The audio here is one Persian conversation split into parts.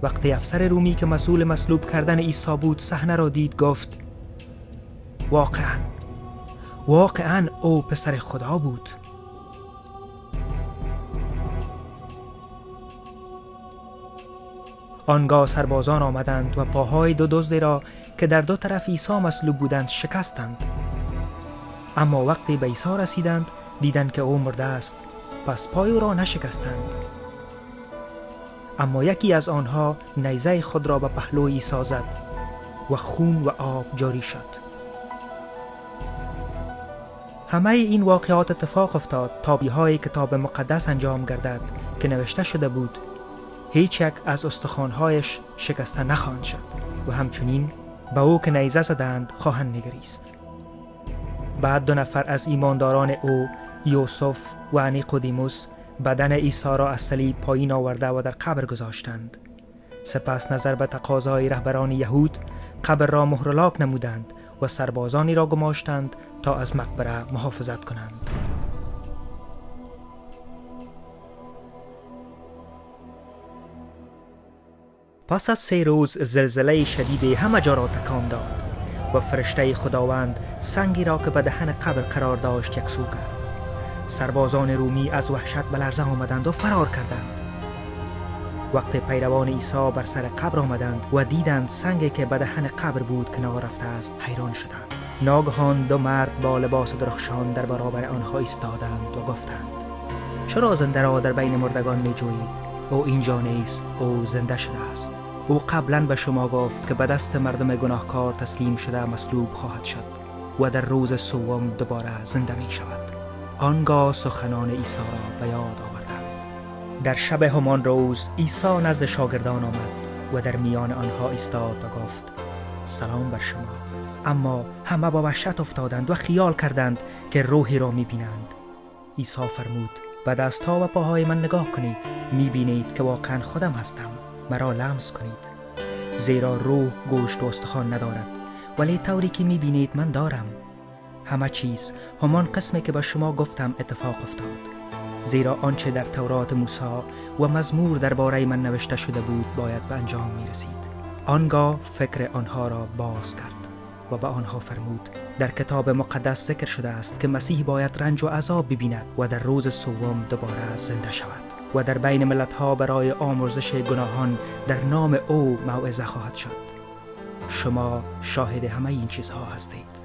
وقتی افسر رومی که مسئول مصلوب کردن عیسی بود صحنه را دید گفت واقعاً او پسر خدا بود. آنگاه سربازان آمدند و پاهای دو دزدی را که در دو طرف عیسی مصلوب بودند شکستند. اما وقتی به عیسی رسیدند دیدند که او مرده است، پس پای او را نشکستند. اما یکی از آنها نیزه خود را به پهلوی عیسی زد و خون و آب جاری شد. همه این واقعات اتفاق افتاد تا بی‌های کتاب مقدس انجام گردد که نوشته شده بود هیچ یک از استخوان‌هایش شکسته نخواهد شد و همچنین به او که نیزه زدند خواهند نگریست. بعد 2 نفر از ایمانداران او، یوسف و نیقودیموس، بدن عیسی را از صلیب پایین آورده و در قبر گذاشتند. سپس نظر به تقاضای رهبران یهود قبر را مهرلاک نمودند و سربازانی را گماشتند تا از مقبره محافظت کنند. پس از 3 روز زلزله شدید همه جا را تکان داد و فرشته خداوند سنگی را که به دهن قبر قرار داشت یکسو کرد. سربازان رومی از وحشت به لرزه آمدند و فرار کردند. وقتی پیروان عیسی بر سر قبر آمدند و دیدند سنگی که به دهن قبر بود کنار رفته است، حیران شدند. ناگهان 2 مرد با لباس درخشان در برابر آنها ایستادند و گفتند چرا زنده را در بین مردگان می جویید؟ او اینجا نیست، او زنده شده است. او قبلا به شما گفت که به دست مردم گناهکار تسلیم شده مصلوب خواهد شد و در روز سوم دوباره زنده می شود. آنگاه سخنان عیسی را به یاد آوردند. در شب همان روز عیسی نزد شاگردان آمد و در میان آنها ایستاد و گفت سلام بر شما. اما همه با وحشت افتادند و خیال کردند که روحی را می بینند. عیسی فرمود به دست‌ها و پاهای من نگاه کنید، می بینید که واقعا خودم هستم. مرا لمس کنید، زیرا روح گوشت و استخوان ندارد، ولی طوری که می بینید من دارم. همه چیز همان قسمی که به شما گفتم اتفاق افتاد، زیرا آنچه در تورات موسی و مزمور درباره من نوشته شده بود باید به انجام می رسید. آنگاه فکر آنها را باز کرد و به آنها فرمود در کتاب مقدس ذکر شده است که مسیح باید رنج و عذاب ببیند و در روز سوم دوباره زنده شود و در بین ملت‌ها برای آمرزش گناهان در نام او موعظه خواهد شد. شما شاهد همه این چیزها هستید.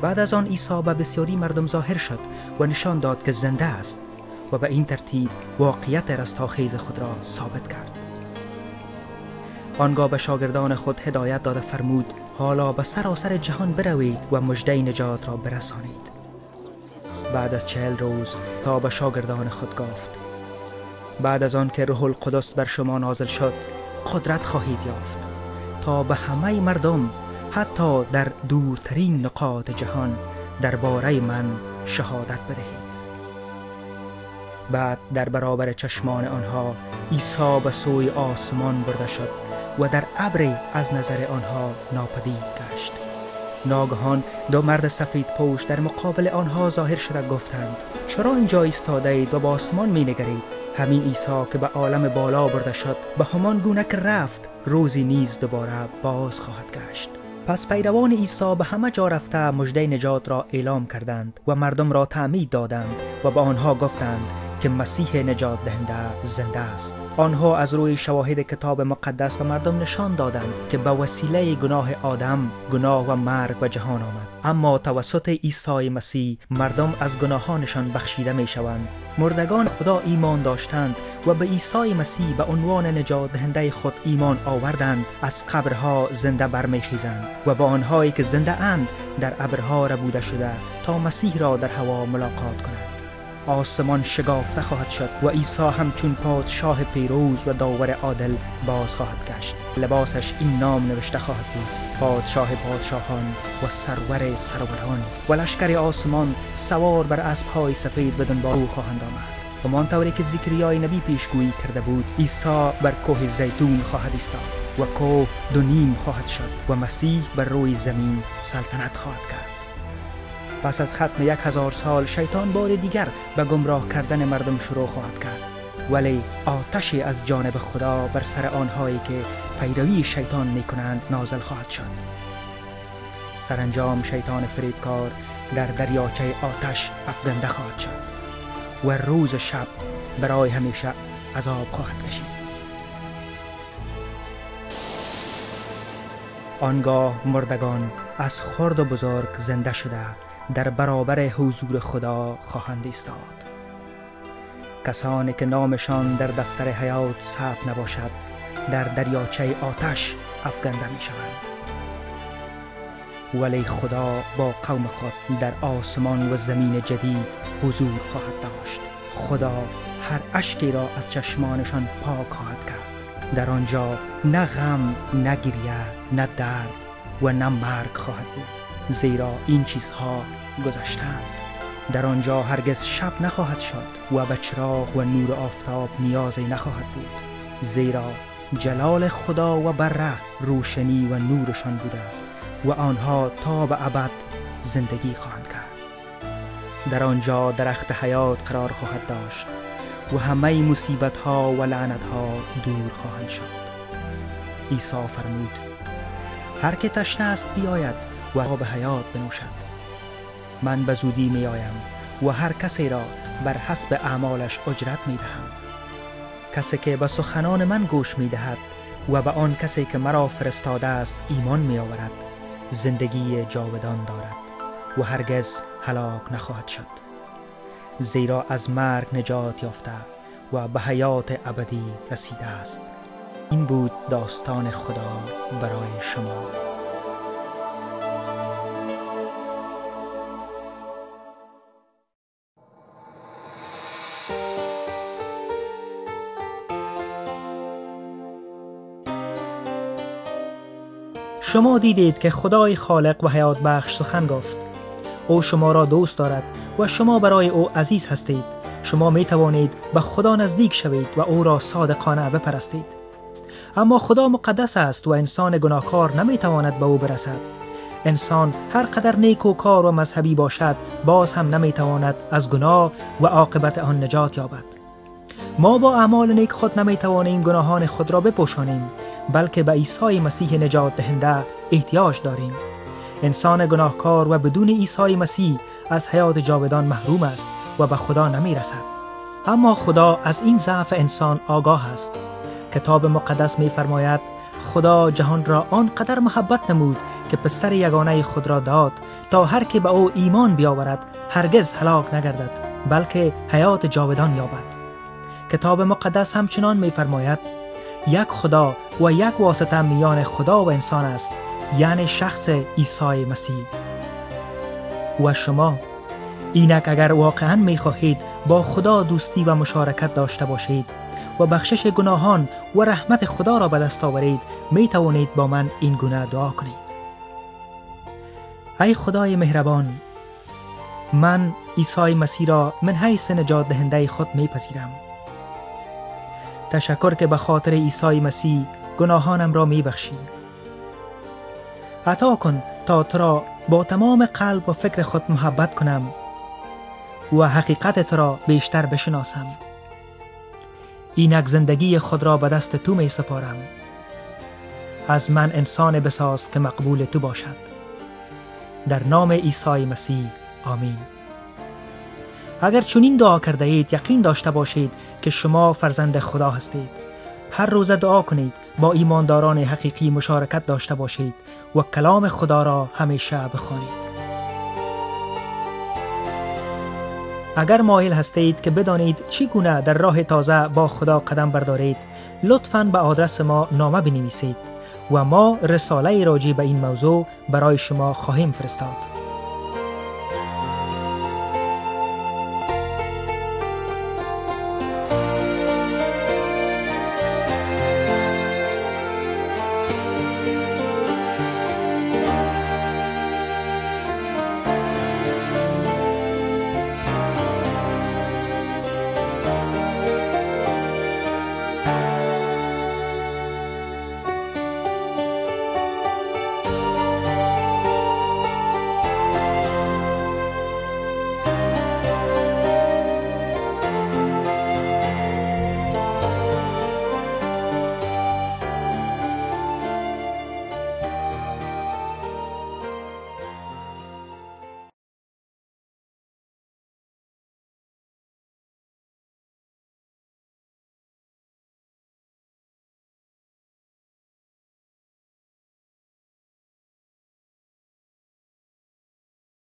بعد از آن عیسی به بسیاری مردم ظاهر شد و نشان داد که زنده است و به این ترتیب واقعیت رستاخیز خود را ثابت کرد. آنگاه به شاگردان خود هدایت داده فرمود حالا به سراسر جهان بروید و مژده نجات را برسانید. بعد از 40 روز تا به شاگردان خود گفت بعد از آن که روح القدس بر شما نازل شد قدرت خواهید یافت تا به همه مردم حتی در دورترین نقاط جهان درباره من شهادت بدهید. بعد در برابر چشمان آنها عیسی به سوی آسمان برده شد و در ابری از نظر آنها ناپدید گشت. ناگهان 2 مرد سفید پوش در مقابل آنها ظاهر شده گفتند چرا اینجا ایستاده اید و به آسمان می نگرید؟ همین عیسی که به عالم بالا برده شد به همان گونه که رفت روزی نیز دوباره باز خواهد گشت. پس پیروان عیسی به همه جا رفته مژده نجات را اعلام کردند و مردم را تعمید دادند و به آنها گفتند که مسیح نجات دهنده زنده است. آنها از روی شواهد کتاب مقدس به مردم نشان دادند که به وسیله گناه آدم گناه و مرگ به جهان آمد، اما توسط عیسی مسیح مردم از گناهانشان بخشیده می شوند. مردگان خدا ایمان داشتند و به عیسی مسیح به عنوان نجات دهنده خود ایمان آوردند از قبرها زنده برمیخیزند و با آنهایی که زنده اند در ابرها ربوده شده تا مسیح را در هوا ملاقات کنند. آسمان شگافته خواهد شد و عیسی همچون پادشاه پیروز و داور عادل باز خواهد گشت. لباسش این نام نوشته خواهد بود: پادشاه پادشاهان و سرور سروران. و لشکر آسمان سوار بر اسب‌های سفید به دنبال او خواهند آمد. همانطوری که زکریای نبی پیشگویی کرده بود، عیسی بر کوه زیتون خواهد ایستاد و کوه 2 نیم خواهد شد و مسیح بر روی زمین سلطنت خواهد کرد. پس از ختم 1000 سال شیطان بار دیگر به گمراه کردن مردم شروع خواهد کرد ولی آتشی از جانب خدا بر سر آنهایی که پیروی شیطان می کنند نازل خواهد شد. سرانجام شیطان فریبکار در دریاچه آتش افکنده خواهد شد و روز و شب برای همیشه عذاب خواهد کشید. آنگاه مردگان از خرد و بزرگ زنده شده در برابر حضور خدا خواهند ایستاد. کسانی که نامشان در دفتر حیات ثبت نباشد در دریاچه آتش افکنده می شوند. ولی خدا با قوم خود در آسمان و زمین جدید حضور خواهد داشت. خدا هر اشکی را از چشمانشان پاک خواهد کرد. در آنجا نه غم، نه گریه، نه درد و نه مرگ خواهد بود، زیرا این چیزها گذشتند. در آنجا هرگز شب نخواهد شد و به چراغ و نور آفتاب نیازی نخواهد بود، زیرا جلال خدا و بره روشنی و نورشان بوده و آنها تا به ابد زندگی خواهند کرد. در آنجا درخت حیات قرار خواهد داشت و همه مصیبت ها و لعنت ها دور خواهند شد. عیسی فرمود: هر که تشنه است بیاید و آب حیات بنوشد. من به زودی می آیم و هر کسی را بر حسب اعمالش اجرت می دهم. کسی که به سخنان من گوش می دهد و به آن کسی که مرا فرستاده است ایمان می آورد زندگی جاودان دارد و هرگز هلاک نخواهد شد، زیرا از مرگ نجات یافته و به حیات ابدی رسیده است. این بود داستان خدا برای شما. شما دیدید که خدای خالق و حیات بخش سخن گفت. او شما را دوست دارد و شما برای او عزیز هستید. شما می توانید به خدا نزدیک شوید و او را صادقانه بپرستید. اما خدا مقدس است و انسان گناهکار نمی تواند به او برسد. انسان هر قدر نیکوکار و مذهبی باشد باز هم نمی تواند از گناه و عاقبت آن نجات یابد. ما با اعمال نیک خود نمی توانیم گناهان خود را بپوشانیم، بلکه به عیسی مسیح نجات دهنده احتیاج داریم. انسان گناهکار و بدون عیسی مسیح از حیات جاودان محروم است و به خدا نمی رسد. اما خدا از این ضعف انسان آگاه است. کتاب مقدس می فرماید خدا جهان را آنقدر محبت نمود که پسر یگانه خود را داد تا هر که به او ایمان بیاورد هرگز هلاک نگردد بلکه حیات جاودان یابد. کتاب مقدس همچنان می فرماید یک خدا و یک واسطه میان خدا و انسان است، یعنی شخص عیسی مسیح. و شما اینک اگر واقعا می خواهید با خدا دوستی و مشارکت داشته باشید و بخشش گناهان و رحمت خدا را به دست آورید، می توانید با من این گونه دعا کنید: ای خدای مهربان، من عیسی مسیح را من حیث نجات دهنده خود می پذیرم. تشکر که به خاطر عیسی مسیح گناهانم را می بخشی. عطا کن تا تو را با تمام قلب و فکر خود محبت کنم و حقیقت تو را بیشتر بشناسم. اینک زندگی خود را به دست تو می سپارم. از من انسان بساز که مقبول تو باشد. در نام عیسی مسیح، آمین. اگر چنین دعا کرده اید یقین داشته باشید که شما فرزند خدا هستید. هر روز دعا کنید، با ایمانداران حقیقی مشارکت داشته باشید و کلام خدا را همیشه بخوانید. اگر مایل هستید که بدانید چگونه در راه تازه با خدا قدم بردارید، لطفاً به آدرس ما نامه بنویسید و ما رساله راجع به این موضوع برای شما خواهیم فرستاد.